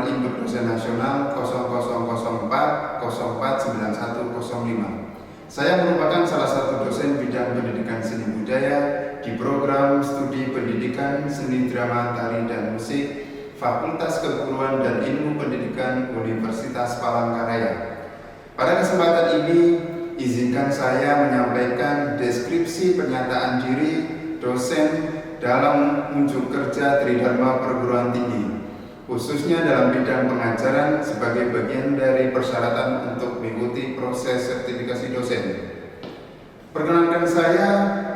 nomor induk dosen nasional 0004049105. Saya merupakan salah satu dosen bidang pendidikan seni budaya di program studi pendidikan seni drama, tari, dan musik Fakultas Keguruan dan Ilmu Pendidikan Universitas Palangkaraya. Pada kesempatan ini, izinkan saya menyampaikan deskripsi pernyataan diri dosen dalam unjuk kerja Tridharma Perguruan Tinggi, khususnya dalam bidang pengajaran sebagai bagian dari persyaratan untuk mengikuti proses sertifikasi dosen. Perkenankan saya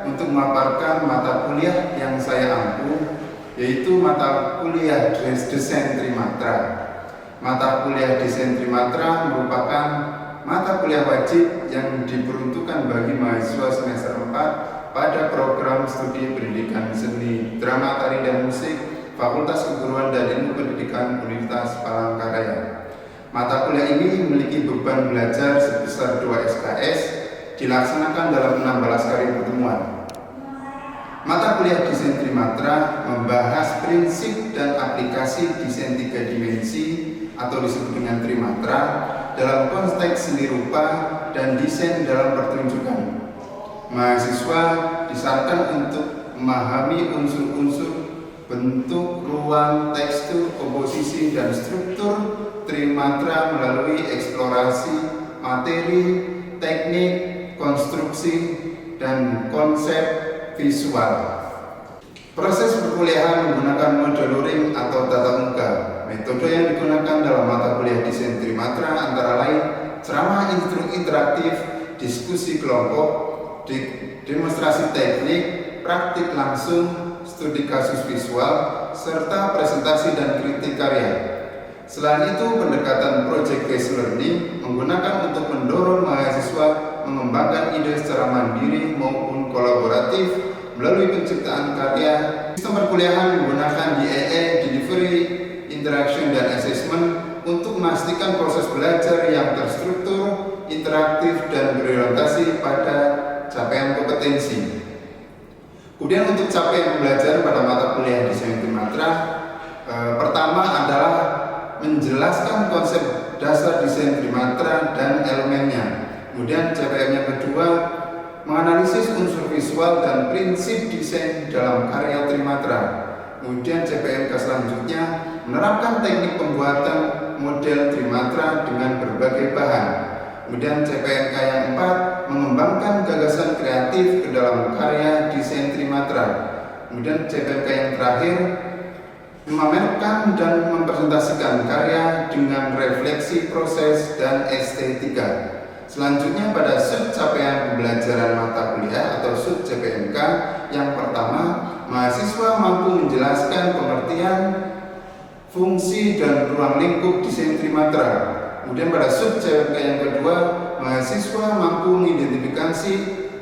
untuk memaparkan mata kuliah yang saya ampu, yaitu mata kuliah Desain Trimatra. Mata kuliah Desain Trimatra merupakan mata kuliah wajib yang diperuntukkan bagi mahasiswa semester 4 pada program studi pendidikan seni, drama, tari, dan musik Fakultas Keguruan dan Ilmu Pendidikan Universitas Palangkaraya. Mata kuliah ini memiliki beban belajar sebesar 2 SKS, dilaksanakan dalam 16 kali pertemuan. Mata kuliah Desain Trimatra membahas prinsip dan aplikasi desain 3 dimensi atau disebut dengan Trimatra dalam konteks seni rupa dan desain dalam pertunjukan. Mahasiswa disarankan untuk memahami unsur-unsur bentuk, ruang, tekstur, komposisi, dan struktur Trimatra melalui eksplorasi materi, teknik, konstruksi, dan konsep visual. Proses perkuliahan menggunakan mode luring atau tatap muka. Metode yang digunakan dalam mata kuliah Desain Trimatra antara lain ceramah interaktif, diskusi kelompok, demonstrasi teknik, praktik langsung, studi kasus visual, serta presentasi dan kritik karya. Selain itu, pendekatan project based learning menggunakan untuk mendorong mahasiswa mengembangkan ide secara mandiri maupun kolaboratif melalui penciptaan karya. Sistem perkuliahan menggunakan DAA, Delivery, Interaction, dan Assessment untuk memastikan proses belajar yang terstruktur, interaktif, dan berorientasi pada capaian kompetensi. Kemudian untuk capaian pembelajaran pada mata kuliah Desain Trimatra, pertama adalah menjelaskan konsep dasar desain Trimatra dan elemennya. Kemudian CPM yang kedua, menganalisis unsur visual dan prinsip desain dalam karya Trimatra. Kemudian CPMK selanjutnya menerapkan teknik pembuatan model Trimatra dengan berbagai bahan. Kemudian CPMK yang 4 mengembangkan gagasan kreatif ke dalam karya desain Trimatra. Kemudian CPMK yang terakhir memamerkan dan mempresentasikan karya dengan refleksi proses dan estetika. Selanjutnya pada sub capaian pembelajaran mata kuliah atau sub CPMK yang pertama, mahasiswa mampu menjelaskan pengertian, fungsi, dan ruang lingkup desain Trimatra. Kemudian pada sub CPMK yang kedua, mahasiswa mampu mengidentifikasi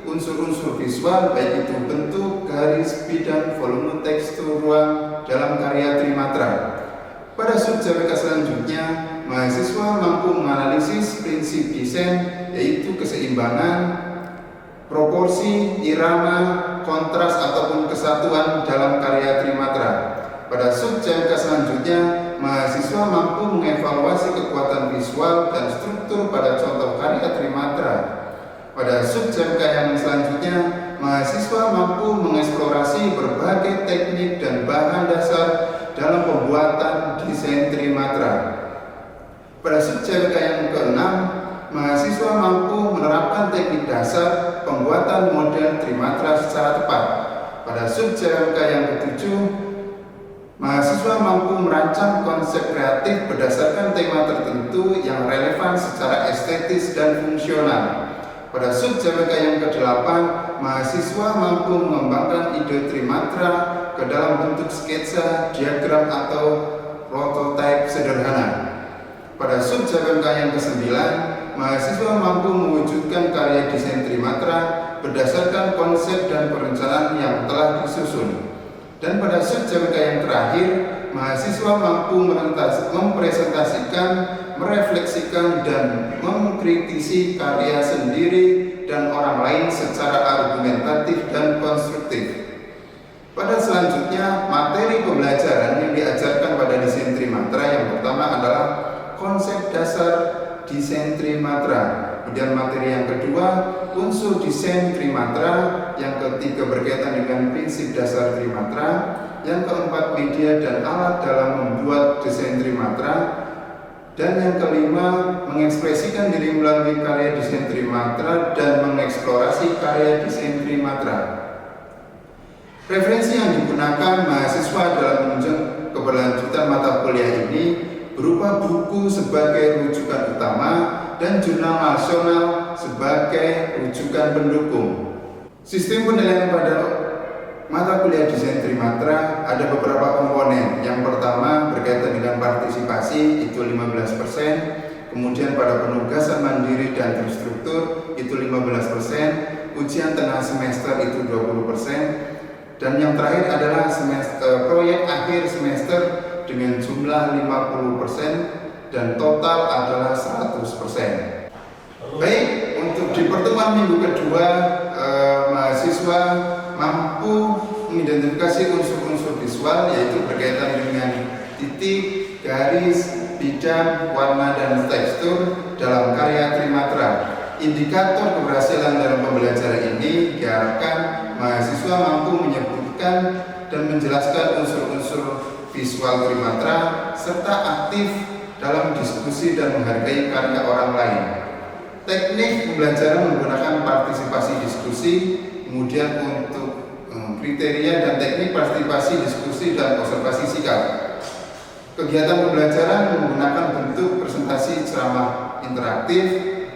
unsur-unsur visual baik itu bentuk, garis, bidang, volume, tekstur, ruang dalam karya Trimatra. Pada sub CPMK selanjutnya, mahasiswa mampu menganalisis prinsip desain yaitu keseimbangan, proporsi, irama, kontras ataupun kesatuan dalam karya Trimatra. Pada sub CPMK selanjutnya, mahasiswa mampu mengevaluasi kekuatan visual dan struktur pada contoh karya Trimatra. Pada sub CPMK yang selanjutnya, mahasiswa mampu mengeksplorasi berbagai teknik dan bahan dasar dalam pembuatan desain Trimatra. Pada sub CPMK yang ke-6, mahasiswa mampu menerapkan teknik dasar pembuatan model Trimatra secara tepat. Pada sub CPMK yang ke-7, mahasiswa mampu merancang konsep kreatif berdasarkan tema tertentu yang relevan secara estetis dan fungsional. Pada sub CPMK yang ke-8, mahasiswa mampu mengembangkan ide Trimatra ke dalam bentuk sketsa, diagram, atau prototipe sederhana. Pada sub CPMK yang ke-9, mahasiswa mampu mewujudkan karya desain Trimatra berdasarkan konsep dan perencanaan yang telah disusun. Dan pada sub CPMK yang terakhir, mahasiswa mampu mempresentasikan, merefleksikan, dan mengkritisi karya sendiri dan orang lain secara argumentatif dan konstruktif. Pada selanjutnya, materi pembelajaran yang diajarkan pada desain trimatra yang pertama adalah konsep dasar desain trimatra. Kemudian materi yang kedua, unsur desain trimatra. Yang ketiga, berkaitan dengan prinsip dasar trimatra. Yang keempat, media dan alat dalam membuat desain trimatra. Dan yang kelima, mengekspresikan diri melalui karya desain trimatra dan mengeksplorasi karya desain trimatra. Referensi yang digunakan mahasiswa dalam menunjang keberlanjutan mata kuliah ini berupa buku sebagai rujukan utama dan jurnal nasional sebagai rujukan pendukung. Sistem penilaian pada mata kuliah desain trimatra ada beberapa komponen. Yang pertama berkaitan dengan partisipasi, itu 15%, kemudian pada penugasan mandiri dan terstruktur itu 15%, ujian tengah semester itu 20%, dan yang terakhir adalah proyek akhir semester dengan jumlah 50% dan total adalah 100%. Baik, untuk di pertemuan minggu kedua mahasiswa mampu mengidentifikasi unsur-unsur visual, yaitu berkaitan dengan titik, garis, bidang, warna, dan tekstur dalam karya trimatra. Indikator keberhasilan dalam pembelajaran ini diharapkan mahasiswa mampu menyebutkan dan menjelaskan unsur-unsur visual trimatra serta aktif dalam diskusi dan menghargai karya orang lain. Teknik pembelajaran menggunakan partisipasi diskusi, kemudian untuk kriteria dan teknik partisipasi diskusi dan observasi sikap. Kegiatan pembelajaran menggunakan bentuk presentasi ceramah interaktif,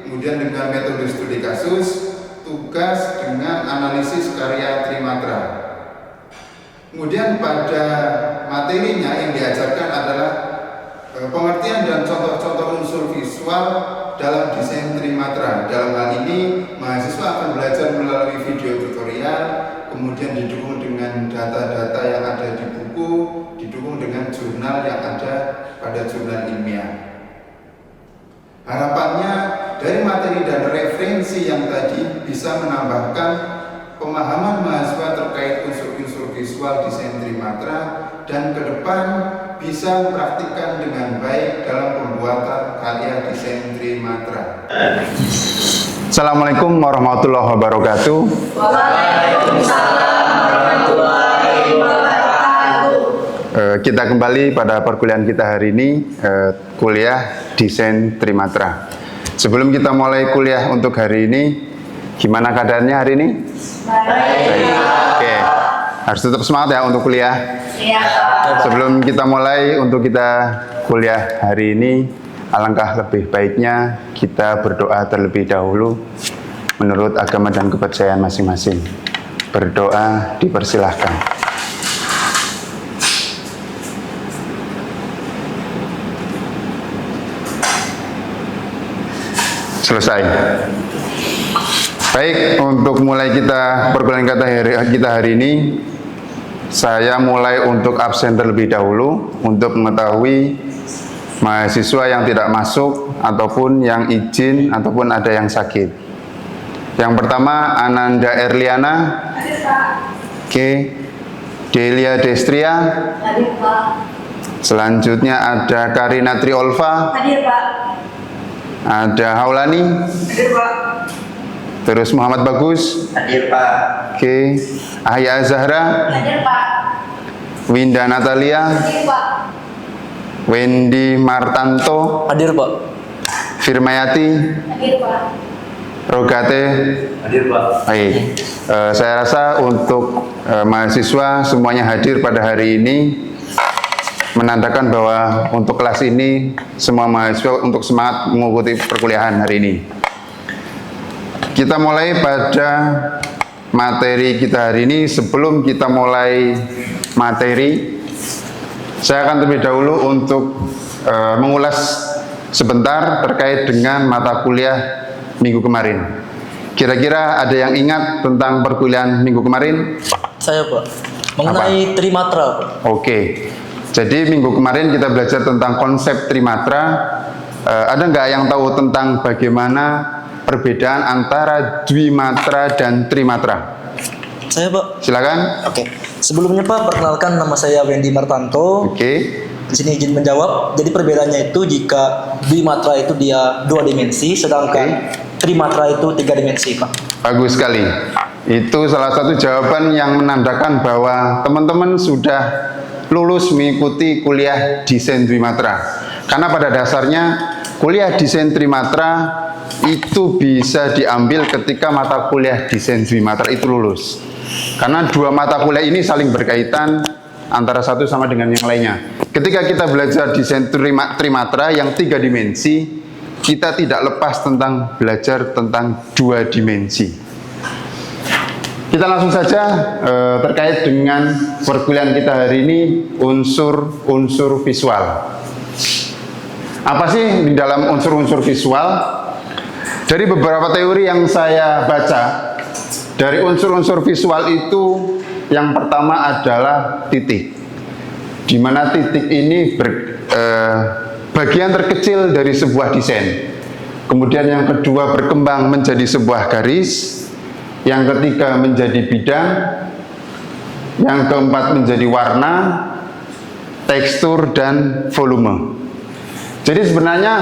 kemudian dengan metode studi kasus, tugas dengan analisis karya trimatra. Kemudian pada materinya yang diajarkan adalah pengertian dan contoh-contoh unsur visual dalam desain trimatra. Dalam hal ini, mahasiswa akan belajar melalui video tutorial, kemudian didukung dengan data-data yang ada di buku, didukung dengan jurnal yang ada pada jurnal ilmiah. Harapannya dari materi dan referensi yang tadi bisa menambahkan pemahaman mahasiswa terkait unsur-unsur visual desain trimatra dan ke depan bisa mempraktikkan dengan baik dalam pembuatan karya desain trimatra. Assalamualaikum warahmatullahi wabarakatuh. Waalaikumsalam warahmatullahi wabarakatuh. Kita kembali pada perkuliahan kita hari ini, kuliah desain trimatra. Sebelum kita mulai kuliah untuk hari ini, gimana keadaannya hari ini? Baik. Oke, harus tetap semangat ya untuk kuliah. Iya. Sebelum kita mulai untuk kita kuliah hari ini, alangkah lebih baiknya kita berdoa terlebih dahulu menurut agama dan kepercayaan masing-masing. Berdoa dipersilahkan. Selesai. Baik, untuk mulai kita perkuliahan kita hari ini, saya mulai untuk absen terlebih dahulu untuk mengetahui mahasiswa yang tidak masuk ataupun yang izin ataupun ada yang sakit. Yang pertama, Ananda Erliana. Hadir, Pak. Oke. Delia Destria. Hadir, Pak. Selanjutnya ada Karina Triolva. Hadir, Pak. Ada Haulani. Hadir, Pak. Terus Muhammad Bagus. Hadir, Pak. Oke. Ahya Zahra. Hadir, Pak. Winda Natalia. Hadir, Pak. Wendy Martanto. Hadir, Pak. Firmayati. Hadir, Pak. Rogate. Hadir, Pak. Baik. Saya rasa untuk mahasiswa semuanya hadir pada hari ini menandakan bahwa untuk kelas ini semua mahasiswa untuk semangat mengikuti perkuliahan hari ini. Kita mulai pada materi kita hari ini. Sebelum kita mulai materi, saya akan terlebih dahulu untuk mengulas sebentar terkait dengan mata kuliah minggu kemarin. Kira-kira ada yang ingat tentang perkuliahan minggu kemarin? Saya, Pak. Mengenai trimatra, Pak. Oke. Jadi minggu kemarin kita belajar tentang konsep trimatra. Ada nggak yang tahu tentang bagaimana perbedaan antara dwimatra dan trimatra? Saya, Pak. Silakan. Oke. Sebelumnya Pak, perkenalkan nama saya Wendy Martanto. Oke. Di sini izin menjawab. Jadi perbedaannya itu jika Dwimatra itu dia 2 dimensi, sedangkan Trimatra itu 3 dimensi, Pak. Bagus sekali. Itu salah satu jawaban yang menandakan bahwa teman-teman sudah lulus mengikuti kuliah desain Dwimatra. Karena pada dasarnya kuliah desain Trimatra itu bisa diambil ketika mata kuliah desain Dwimatra itu lulus. Karena 2 mata kuliah ini saling berkaitan antara satu sama dengan yang lainnya. Ketika kita belajar desain Trimatra yang 3 dimensi, kita tidak lepas tentang belajar tentang 2 dimensi. Kita langsung saja terkait dengan perkuliahan kita hari ini, unsur-unsur visual. Apa sih di dalam unsur-unsur visual? Dari beberapa teori yang saya baca, dari unsur-unsur visual itu yang pertama adalah titik. Di mana titik ini bagian terkecil dari sebuah desain. Kemudian yang kedua berkembang menjadi sebuah garis. Yang ketiga menjadi bidang. Yang keempat menjadi warna, tekstur, dan volume. Jadi sebenarnya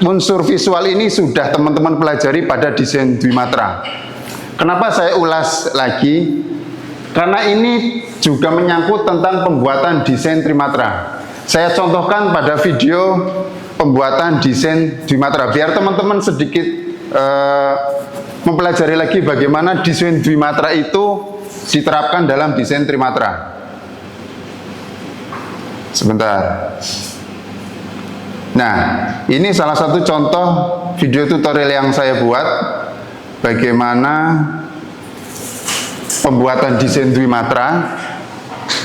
unsur visual ini sudah teman-teman pelajari pada desain Dwimatra. Kenapa saya ulas lagi? Karena ini juga menyangkut tentang pembuatan desain Trimatra. Saya contohkan pada video pembuatan desain Dwimatra, biar teman-teman sedikit mempelajari lagi bagaimana desain Dwimatra itu diterapkan dalam desain Trimatra. Sebentar. Nah, ini salah satu contoh video tutorial yang saya buat bagaimana pembuatan desain Dwimatra.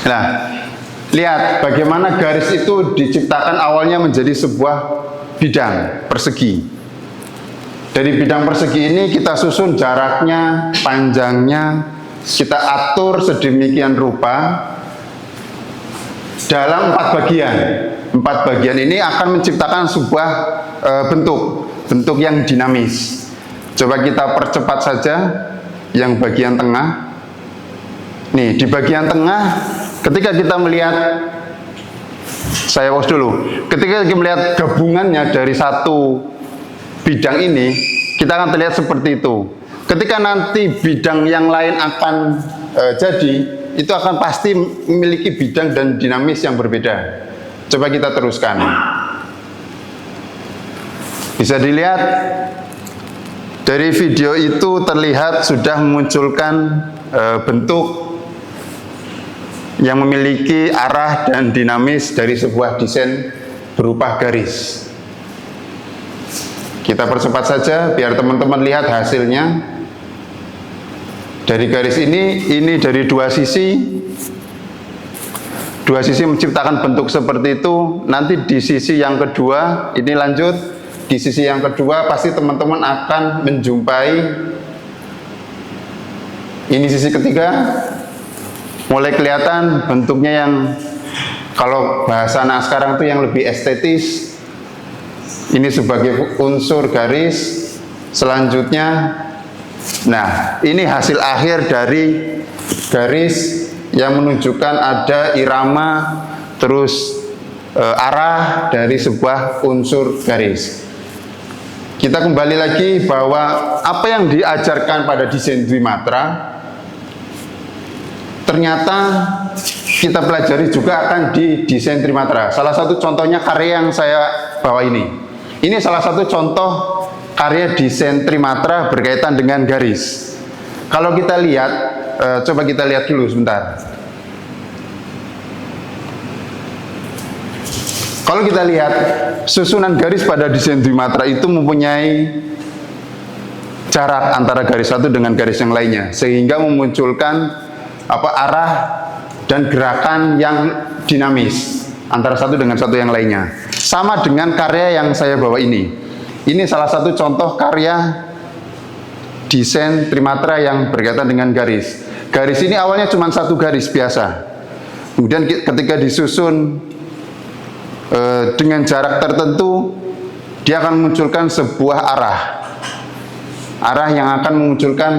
Nah, lihat bagaimana garis itu diciptakan awalnya menjadi sebuah bidang persegi. Dari bidang persegi ini kita susun jaraknya, panjangnya, kita atur sedemikian rupa dalam 4 bagian. 4 bagian ini akan menciptakan sebuah bentuk yang dinamis. Coba kita percepat saja yang bagian tengah. Nih, di bagian tengah ketika kita melihat, saya pause dulu. Ketika kita melihat gabungannya dari satu bidang ini, kita akan terlihat seperti itu. Ketika nanti bidang yang lain akan jadi, itu akan pasti memiliki bidang dan dinamis yang berbeda. Coba kita teruskan. Bisa dilihat dari video itu terlihat sudah memunculkan bentuk yang memiliki arah dan dinamis dari sebuah desain berupa garis. Kita percepat saja biar teman-teman lihat hasilnya. Dari garis ini dari 2 sisi. 2 sisi menciptakan bentuk seperti itu. Nanti di sisi yang kedua, ini lanjut. Di sisi yang kedua pasti teman-teman akan menjumpai ini sisi ketiga. Mulai kelihatan bentuknya yang kalau bahasa anak sekarang itu yang lebih estetis. Ini sebagai unsur garis. Selanjutnya, nah ini hasil akhir dari garis yang menunjukkan ada irama terus arah dari sebuah unsur garis. Kita kembali lagi bahwa apa yang diajarkan pada desain Dwimatra ternyata kita pelajari juga akan di desain Trimatra. Salah satu contohnya karya yang saya bawa ini. Ini salah satu contoh karya desain Trimatra berkaitan dengan garis. Kalau kita lihat, coba kita lihat dulu sebentar. Kalau kita lihat susunan garis pada desain Dwimatra itu mempunyai jarak antara garis satu dengan garis yang lainnya, sehingga memunculkan arah dan gerakan yang dinamis antara satu dengan satu yang lainnya. Sama dengan karya yang saya bawa ini. Ini salah satu contoh karya desain Trimatra yang berkaitan dengan garis. Garis ini awalnya cuma satu garis biasa. Kemudian ketika disusun dengan jarak tertentu, dia akan memunculkan sebuah arah. Arah yang akan memunculkan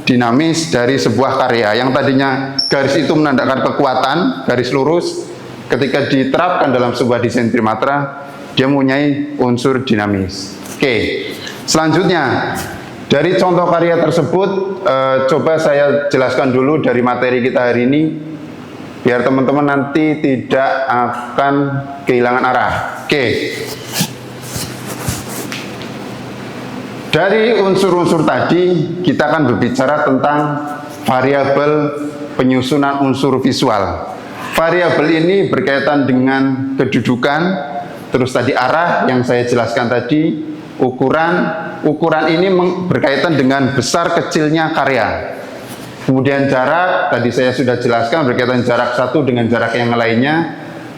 dinamis dari sebuah karya. Yang tadinya garis itu menandakan kekuatan, garis lurus, ketika diterapkan dalam sebuah desain trimatra, dia mempunyai unsur dinamis. Oke, selanjutnya dari contoh karya tersebut, coba saya jelaskan dulu dari materi kita hari ini, biar teman-teman nanti tidak akan kehilangan arah. Oke. Dari unsur-unsur tadi, kita akan berbicara tentang variabel penyusunan unsur visual. Variabel ini berkaitan dengan kedudukan, terus tadi arah yang saya jelaskan tadi, ukuran ini berkaitan dengan besar kecilnya karya. Kemudian jarak, tadi saya sudah jelaskan berkaitan jarak satu dengan jarak yang lainnya,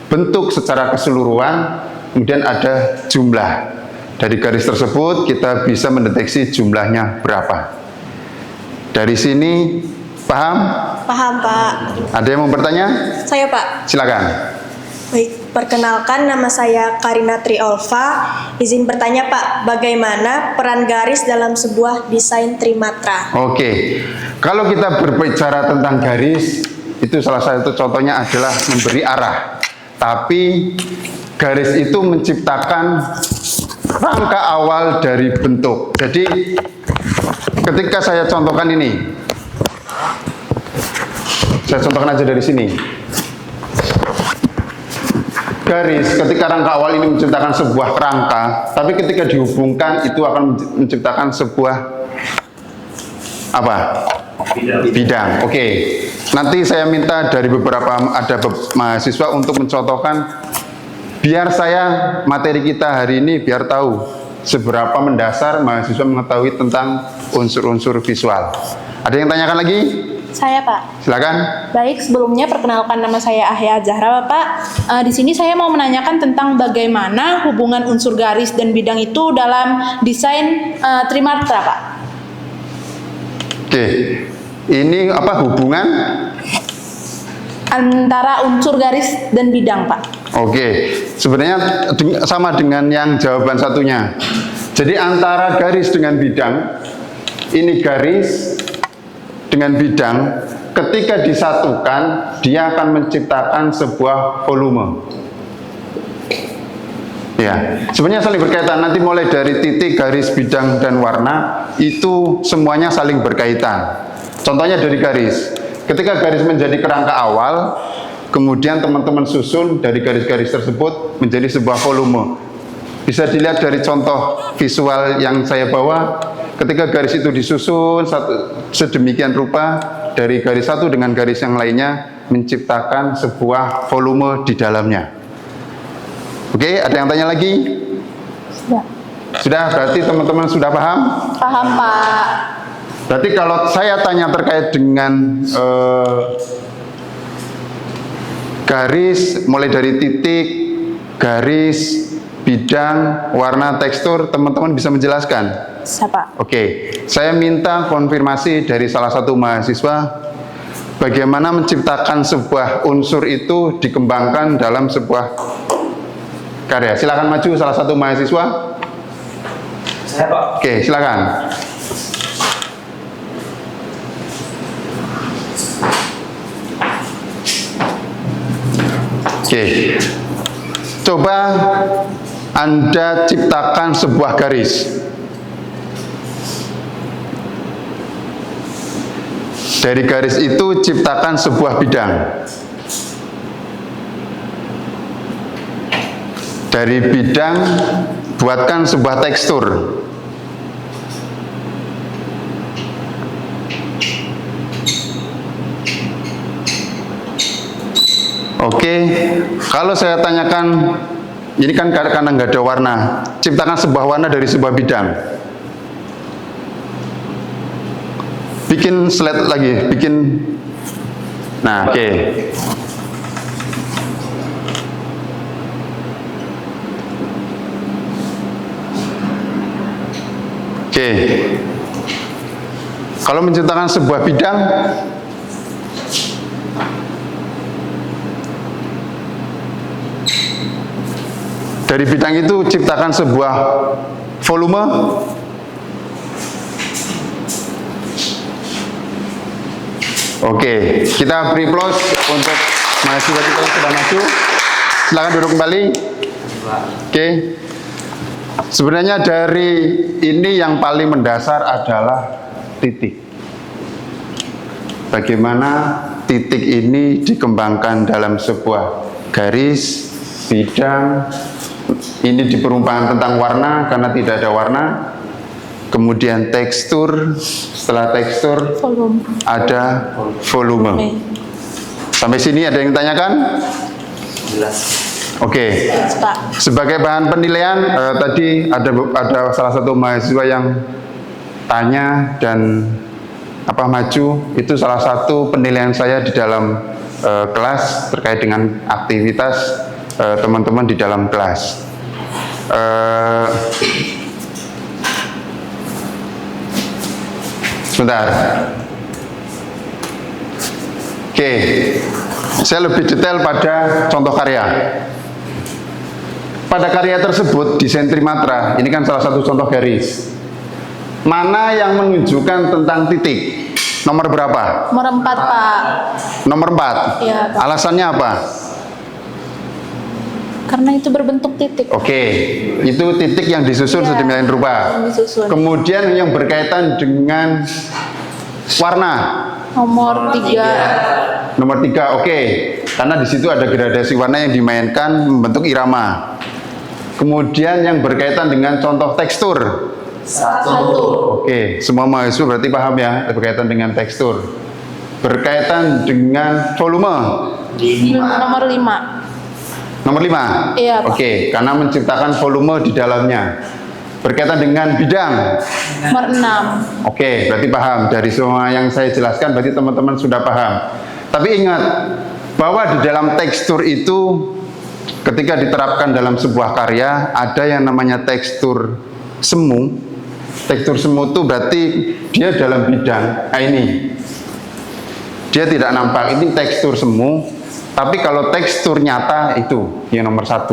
bentuk secara keseluruhan, kemudian ada jumlah. Dari garis tersebut kita bisa mendeteksi jumlahnya berapa. Dari sini paham? Paham, Pak. Ada yang mau bertanya? Saya, Pak. Silakan. Baik, perkenalkan nama saya Karina Triolva. Izin bertanya, Pak, bagaimana peran garis dalam sebuah desain trimatra? Oke, kalau kita berbicara tentang garis, itu salah satu contohnya adalah memberi arah. Tapi garis itu menciptakan rangka awal dari bentuk. Jadi ketika saya contohkan ini, saya contohkan aja dari sini. Garis, ketika rangka awal ini menciptakan sebuah rangka, tapi ketika dihubungkan itu akan menciptakan sebuah apa? Bidang. Oke. Nanti saya minta dari ada mahasiswa untuk mencontohkan, biar saya materi kita hari ini biar tahu seberapa mendasar mahasiswa mengetahui tentang unsur-unsur visual. Ada yang tanyakan lagi? Saya, Pak. Silakan. Baik, sebelumnya perkenalkan nama saya Ahya Zahra, Bapak. Di sini saya mau menanyakan tentang bagaimana hubungan unsur garis dan bidang itu dalam desain trimatra, Pak. Oke. Ini apa hubungan Antara unsur garis dan bidang, Pak. Oke, sebenarnya sama dengan yang jawaban satunya. Jadi antara garis dengan bidang, ini garis dengan bidang, ketika disatukan, dia akan menciptakan sebuah volume. Ya, sebenarnya saling berkaitan. Nanti mulai dari titik, garis, bidang, dan warna, itu semuanya saling berkaitan. Contohnya dari garis. Ketika garis menjadi kerangka awal, kemudian teman-teman susun dari garis-garis tersebut menjadi sebuah volume. Bisa dilihat dari contoh visual yang saya bawa, ketika garis itu disusun sedemikian rupa, dari garis satu dengan garis yang lainnya, menciptakan sebuah volume di dalamnya. Oke, ada yang tanya lagi? Sudah. Sudah, berarti teman-teman sudah paham? Paham, Pak. Berarti kalau saya tanya terkait dengan garis, mulai dari titik, garis, bidang, warna, tekstur, teman-teman bisa menjelaskan? Siapa? Oke, saya minta konfirmasi dari salah satu mahasiswa, bagaimana menciptakan sebuah unsur itu dikembangkan dalam sebuah karya. Silakan maju salah satu mahasiswa. Saya, Pak. Oke, silakan. Oke, coba Anda ciptakan sebuah garis. Dari garis itu ciptakan sebuah bidang. Dari bidang buatkan sebuah tekstur. Oke, kalau saya tanyakan, ini kan karena nggak ada warna, ciptakan sebuah warna dari sebuah bidang. Bikin slide lagi, bikin. Nah, oke. Oke. Kalau menciptakan sebuah bidang, dari bidang itu ciptakan sebuah volume. Oke, kita beri applause untuk mahasiswa kita yang sudah maju. Silakan duduk kembali. Oke. Sebenarnya dari ini yang paling mendasar adalah titik. Bagaimana titik ini dikembangkan dalam sebuah garis, bidang. Ini diperumpamaan tentang warna karena tidak ada warna. Kemudian tekstur, setelah tekstur Volume. ada volume. Sampai sini ada yang tanyakan? Jelas. Oke. Pak. Sebagai bahan penilaian tadi ada salah satu mahasiswa yang tanya dan maju, itu salah satu penilaian saya di dalam kelas terkait dengan aktivitas teman-teman di dalam kelas. Sebentar. Oke, saya lebih detail pada contoh karya. Pada karya tersebut, desain trimatra, ini kan salah satu contoh garis. Mana yang menunjukkan tentang titik? Nomor berapa? Nomor 4, Pak. Nomor 4. Iya, Pak. Alasannya apa? Karena itu berbentuk titik. Oke, itu titik yang disusun Iya, sedemikian rupa. yang disusun. Kemudian yang berkaitan dengan warna. Nomor 3. Nomor 3, oke. Karena di situ ada gradasi warna yang dimainkan membentuk irama. Kemudian yang berkaitan dengan contoh tekstur. 1. Oke, semua mahasiswa berarti paham ya berkaitan dengan tekstur. Berkaitan dengan volume. Nomor 5. Nomor 5. Iya, Pak. Oke, karena menciptakan volume di dalamnya. Berkaitan dengan bidang. Nomor 6. Oke, berarti paham. Dari semua yang saya jelaskan berarti teman-teman sudah paham. Tapi ingat bahwa di dalam tekstur itu ketika diterapkan dalam sebuah karya ada yang namanya tekstur semu. Tekstur semu itu berarti dia dalam bidang. Nah, ini dia tidak nampak, ini tekstur semu. Tapi kalau tekstur nyata itu yang nomor 1.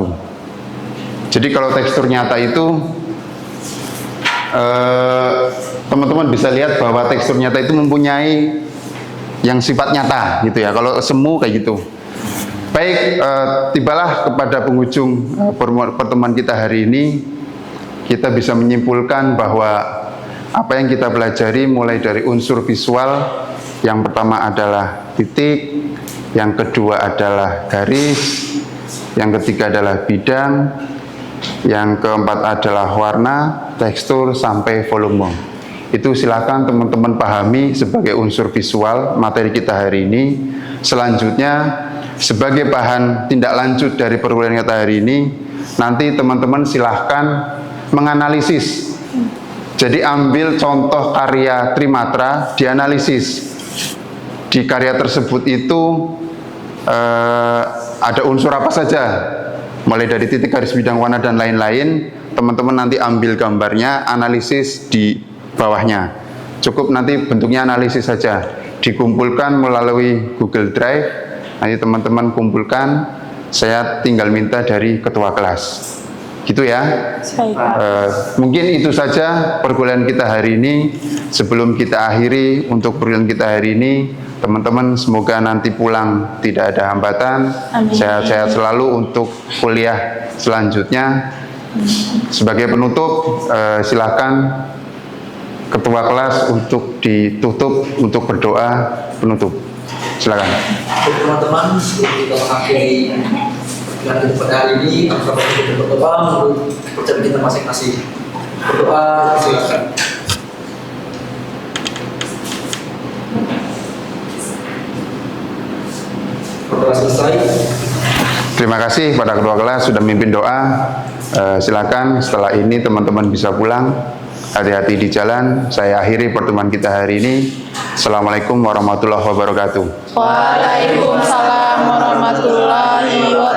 Jadi kalau tekstur nyata itu teman-teman bisa lihat bahwa tekstur nyata itu mempunyai yang sifat nyata gitu ya. Kalau semu kayak gitu. Baik, tibalah kepada penghujung pertemuan kita hari ini. Kita bisa menyimpulkan bahwa apa yang kita pelajari mulai dari unsur visual, yang pertama adalah titik, yang kedua adalah garis, yang ketiga adalah bidang, yang keempat adalah warna, tekstur, sampai volume. Itu silakan teman-teman pahami sebagai unsur visual materi kita hari ini. Selanjutnya sebagai bahan tindak lanjut dari perkuliahan kita hari ini, nanti teman-teman silahkan menganalisis. Jadi ambil contoh karya trimatra, dianalisis. Di karya tersebut itu ada unsur apa saja, mulai dari titik, garis, bidang, warna, dan lain-lain. Teman-teman nanti ambil gambarnya, analisis di bawahnya. Cukup nanti bentuknya analisis saja, dikumpulkan melalui Google Drive. Nanti teman-teman kumpulkan, saya tinggal minta dari ketua kelas. Gitu ya. Mungkin itu saja perkuliahan kita hari ini. Sebelum kita akhiri untuk perkuliahan kita hari ini, teman-teman semoga nanti pulang tidak ada hambatan. Sehat-sehat selalu untuk kuliah selanjutnya. Sebagai penutup, silakan ketua kelas untuk ditutup untuk berdoa penutup. Silakan. Teman-teman, sebelum kita mengakhiri perkuliahan kita pada hari ini, kita berdoa untuk perjalanan kita masing-masing. Berdoa, silakan. Berdoa selesai. Terima kasih pada ketua kelas sudah memimpin doa. Silakan setelah ini teman-teman bisa pulang. Hati-hati di jalan. Saya akhiri pertemuan kita hari ini. Assalamualaikum warahmatullahi wabarakatuh. Waalaikumsalam warahmatullahi wabarakatuh.